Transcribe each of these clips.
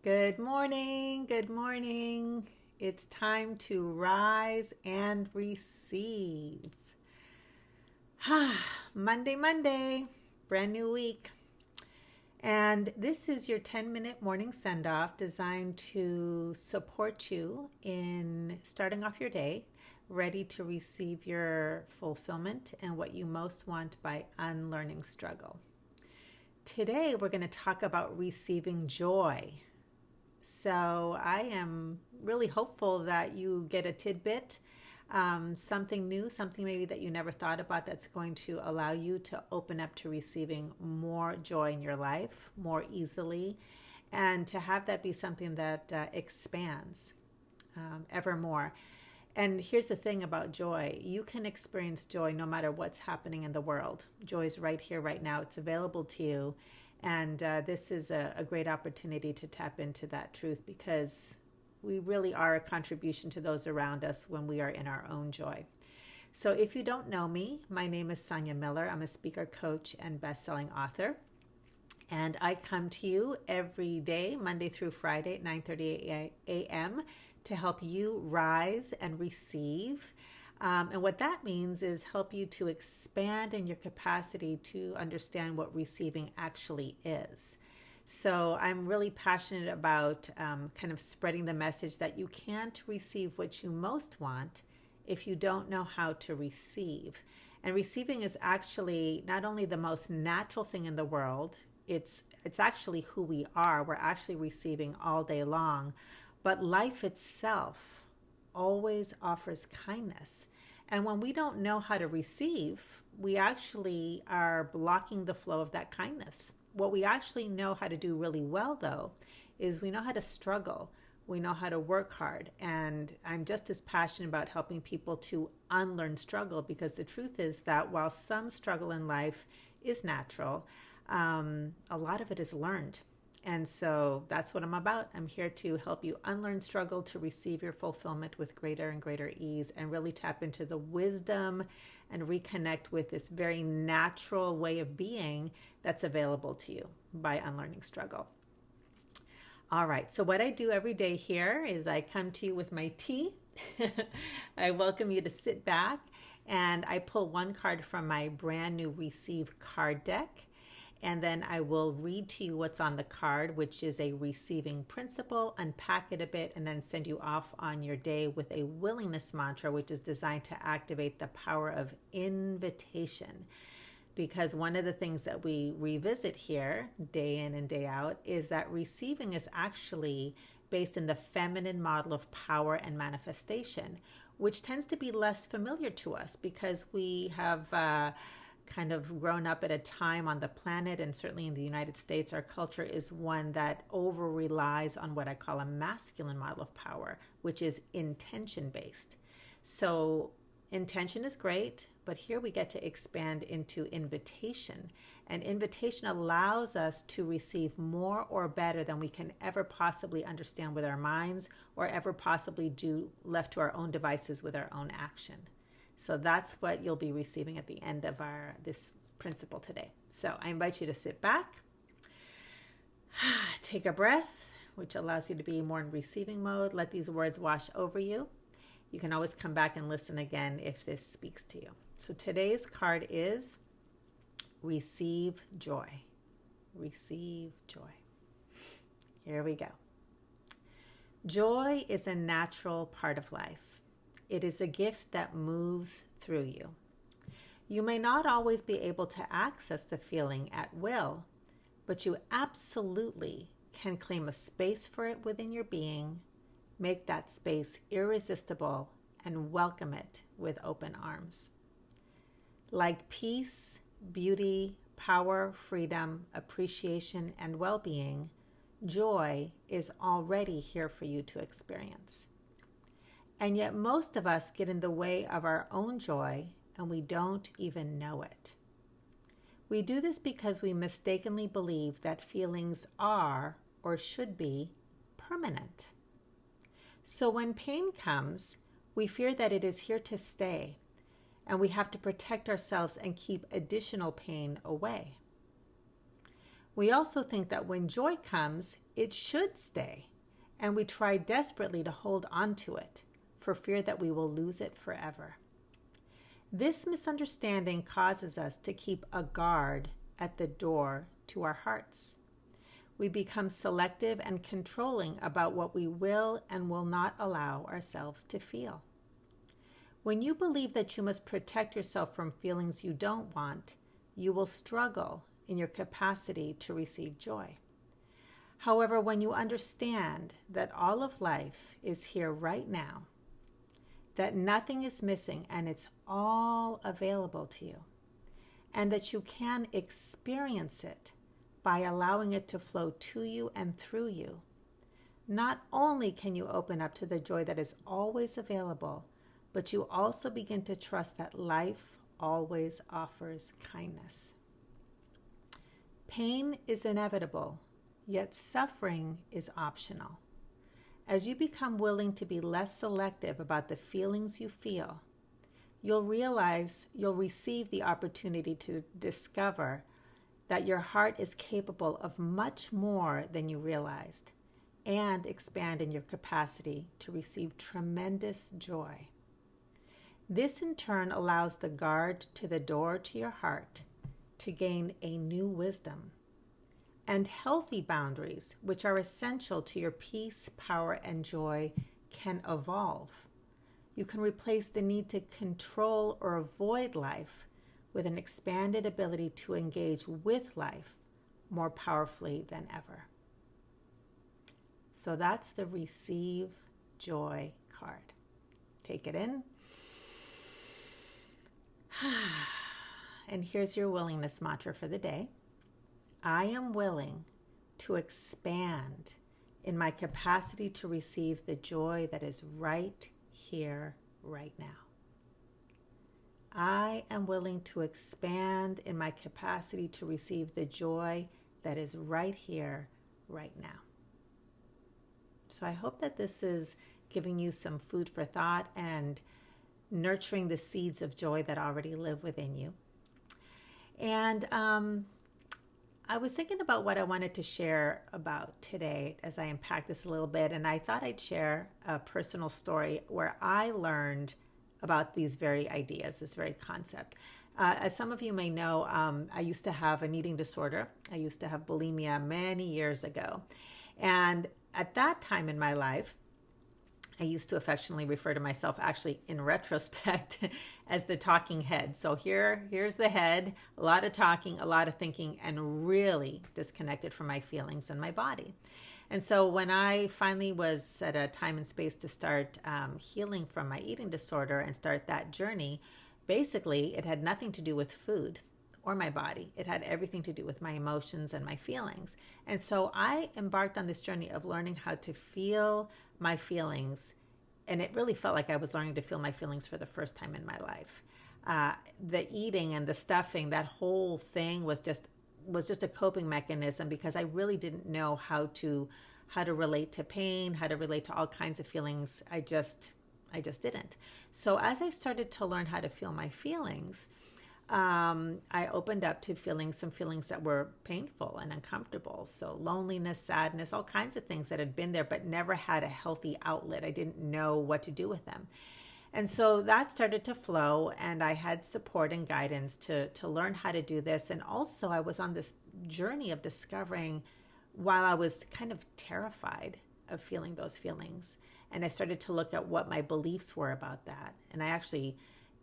Good morning. Good morning. It's time to rise and receive. Monday, Monday, brand new week. And this is your 10-minute morning send off designed to support you in starting off your day, ready to receive your fulfillment and what you most want by unlearning struggle. Today, we're going to talk about receiving joy. So I am really hopeful that you get a tidbit, something new, something maybe that you never thought about that's going to allow you to open up to receiving more joy in your life more easily, and to have that be something that expands ever more. And here's the thing about joy: you can experience joy no matter what's happening in the world. Joy is right here, right now. It's available to you. And this is a great opportunity to tap into that truth, because we really are a contribution to those around us when we are in our own joy. So if you don't know me, my name is Sonia Miller. I'm a speaker, coach, and best-selling author. And I come to you every day, Monday through Friday at 9:30 a.m. to help you rise and receive. And what that means is help you to expand in your capacity to understand what receiving actually is. So I'm really passionate about kind of spreading the message that you can't receive what you most want if you don't know how to receive. And receiving is actually not only the most natural thing in the world, it's actually who we are. We're actually receiving all day long. But life itself always offers kindness. And when we don't know how to receive, we actually are blocking the flow of that kindness. What we actually know how to do really well, though, is we know how to struggle. We know how to work hard. And I'm just as passionate about helping people to unlearn struggle, because the truth is that while some struggle in life is natural, a lot of it is learned. And so that's what I'm about. I'm here to help you unlearn struggle to receive your fulfillment with greater and greater ease, and really tap into the wisdom and reconnect with this very natural way of being that's available to you by unlearning struggle. All right, so what I do every day here is I come to you with my tea. I welcome you to sit back, and I pull one card from my brand new Receive card deck. And then I will read to you what's on the card, which is a receiving principle, unpack it a bit, and then send you off on your day with a willingness mantra, which is designed to activate the power of invitation. Because one of the things that we revisit here, day in and day out, is that receiving is actually based in the feminine model of power and manifestation, which tends to be less familiar to us because we have kind of grown up at a time on the planet, and certainly in the United States, our culture is one that over relies on what I call a masculine model of power, which is intention based. So intention is great, but here we get to expand into invitation. And invitation allows us to receive more or better than we can ever possibly understand with our minds, or ever possibly do left to our own devices with our own action. So that's what you'll be receiving at the end of this principle today. So I invite you to sit back, take a breath, which allows you to be more in receiving mode. Let these words wash over you. You can always come back and listen again if this speaks to you. So today's card is Receive Joy. Receive joy. Here we go. Joy is a natural part of life. It is a gift that moves through you. You may not always be able to access the feeling at will, but you absolutely can claim a space for it within your being, make that space irresistible, and welcome it with open arms. Like peace, beauty, power, freedom, appreciation, and well-being, joy is already here for you to experience. And yet most of us get in the way of our own joy, and we don't even know it. We do this because we mistakenly believe that feelings are, or should be, permanent. So when pain comes, we fear that it is here to stay, and we have to protect ourselves and keep additional pain away. We also think that when joy comes, it should stay, and we try desperately to hold on to it for fear that we will lose it forever. This misunderstanding causes us to keep a guard at the door to our hearts. We become selective and controlling about what we will and will not allow ourselves to feel. When you believe that you must protect yourself from feelings you don't want, you will struggle in your capacity to receive joy. However, when you understand that all of life is here right now, that nothing is missing and it's all available to you, and that you can experience it by allowing it to flow to you and through you, not only can you open up to the joy that is always available, but you also begin to trust that life always offers kindness. Pain is inevitable, yet suffering is optional. As you become willing to be less selective about the feelings you feel, you'll receive the opportunity to discover that your heart is capable of much more than you realized, and expand in your capacity to receive tremendous joy. This in turn allows the guard to the door to your heart to gain a new wisdom and healthy boundaries, which are essential to your peace, power, and joy, can evolve. You can replace the need to control or avoid life with an expanded ability to engage with life more powerfully than ever. So that's the Receive Joy card. Take it in. And here's your willingness mantra for the day. I am willing to expand in my capacity to receive the joy that is right here, right now. I am willing to expand in my capacity to receive the joy that is right here, right now. So I hope that this is giving you some food for thought and nurturing the seeds of joy that already live within you. And I was thinking about what I wanted to share about today as I unpack this a little bit, and I thought I'd share a personal story where I learned about these very ideas, this very concept. As some of you may know, I used to have an eating disorder. I used to have bulimia many years ago. And at that time in my life, I used to affectionately refer to myself, actually in retrospect, as the talking head. So here's the head, a lot of talking, a lot of thinking, and really disconnected from my feelings and my body. And so when I finally was at a time and space to start healing from my eating disorder and start that journey, basically it had nothing to do with food or my body. It had everything to do with my emotions and my feelings. And so I embarked on this journey of learning how to feel my feelings. And it really felt like I was learning to feel my feelings for the first time in my life. The eating and the stuffing, that whole thing was just a coping mechanism because I really didn't know how to relate to pain, how to relate to all kinds of feelings. I just didn't. So as I started to learn how to feel my feelings, I opened up to feeling some feelings that were painful and uncomfortable. So loneliness, sadness, all kinds of things that had been there, but never had a healthy outlet. I didn't know what to do with them. And so that started to flow, and I had support and guidance to learn how to do this. And also I was on this journey of discovering, while I was kind of terrified of feeling those feelings, and I started to look at what my beliefs were about that. And I actually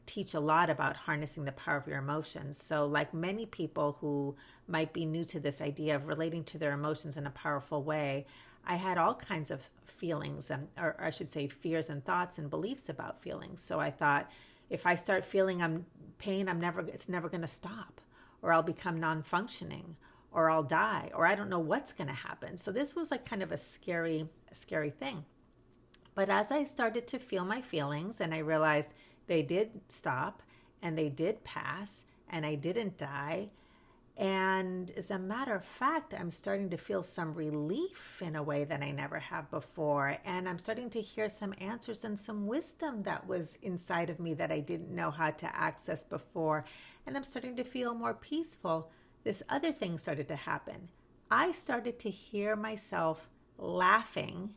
teach a lot about harnessing the power of your emotions. So like many people who might be new to this idea of relating to their emotions in a powerful way, I had all kinds of feelings, or I should say fears and thoughts and beliefs about feelings. So I thought, if I start feeling pain, it's never going to stop, or I'll become non-functioning, or I'll die, or I don't know what's going to happen. So this was like kind of a scary thing. But as I started to feel my feelings and I realized they did stop and they did pass and I didn't die. And as a matter of fact, I'm starting to feel some relief in a way that I never have before. And I'm starting to hear some answers and some wisdom that was inside of me that I didn't know how to access before. And I'm starting to feel more peaceful. This other thing started to happen. I started to hear myself laughing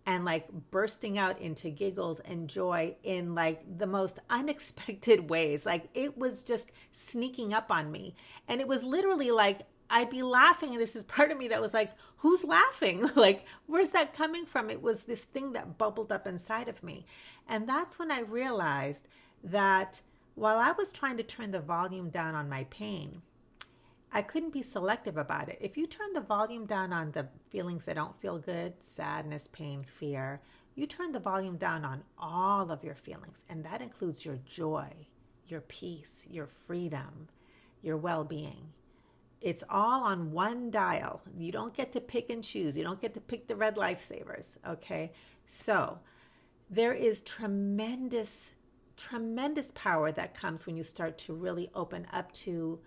and like bursting out into giggles and joy in like the most unexpected ways. Like it was just sneaking up on me. And it was literally like I'd be laughing, and there's this part of me that was like, who's laughing? Like, where's that coming from? It was this thing that bubbled up inside of me. And that's when I realized that while I was trying to turn the volume down on my pain, I couldn't be selective about it. If you turn the volume down on the feelings that don't feel good, sadness, pain, fear, you turn the volume down on all of your feelings. And that includes your joy, your peace, your freedom, your well being. It's all on one dial. You don't get to pick and choose. You don't get to pick the red lifesavers. Okay. So there is tremendous, tremendous power that comes when you start to really open up to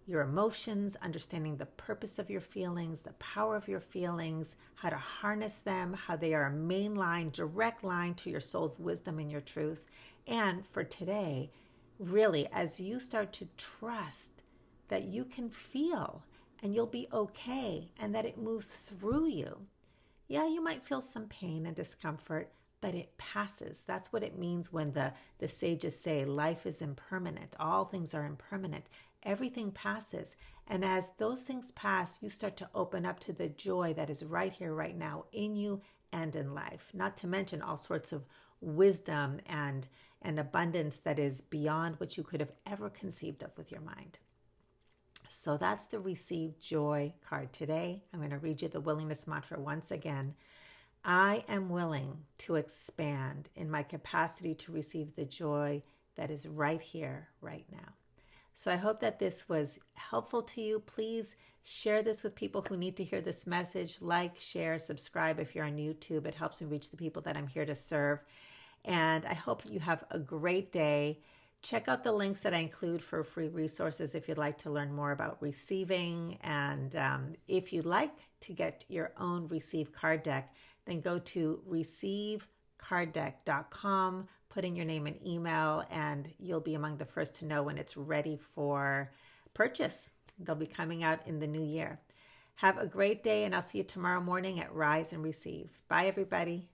your emotions, understanding the purpose of your feelings, the power of your feelings, how to harness them, how they are a main line, direct line to your soul's wisdom and your truth. And for today, really, as you start to trust that you can feel and you'll be okay and that it moves through you. Yeah, you might feel some pain and discomfort, but it passes. That's what it means when the sages say life is impermanent. All things are impermanent. Everything passes. And as those things pass, you start to open up to the joy that is right here, right now, in you and in life. Not to mention all sorts of wisdom and abundance that is beyond what you could have ever conceived of with your mind. So that's the Receive Joy card today. I'm going to read you the willingness mantra once again. I am willing to expand in my capacity to receive the joy that is right here, right now. So I hope that this was helpful to you. Please share this with people who need to hear this message. Like, share, subscribe if you're on YouTube. It helps me reach the people that I'm here to serve. And I hope you have a great day. Check out the links that I include for free resources if you'd like to learn more about receiving. And if you'd like to get your own Receive card deck, then go to receivecarddeck.com, put in your name and email, and you'll be among the first to know when it's ready for purchase. They'll be coming out in the new year. Have a great day, and I'll see you tomorrow morning at Rise and Receive. Bye, everybody.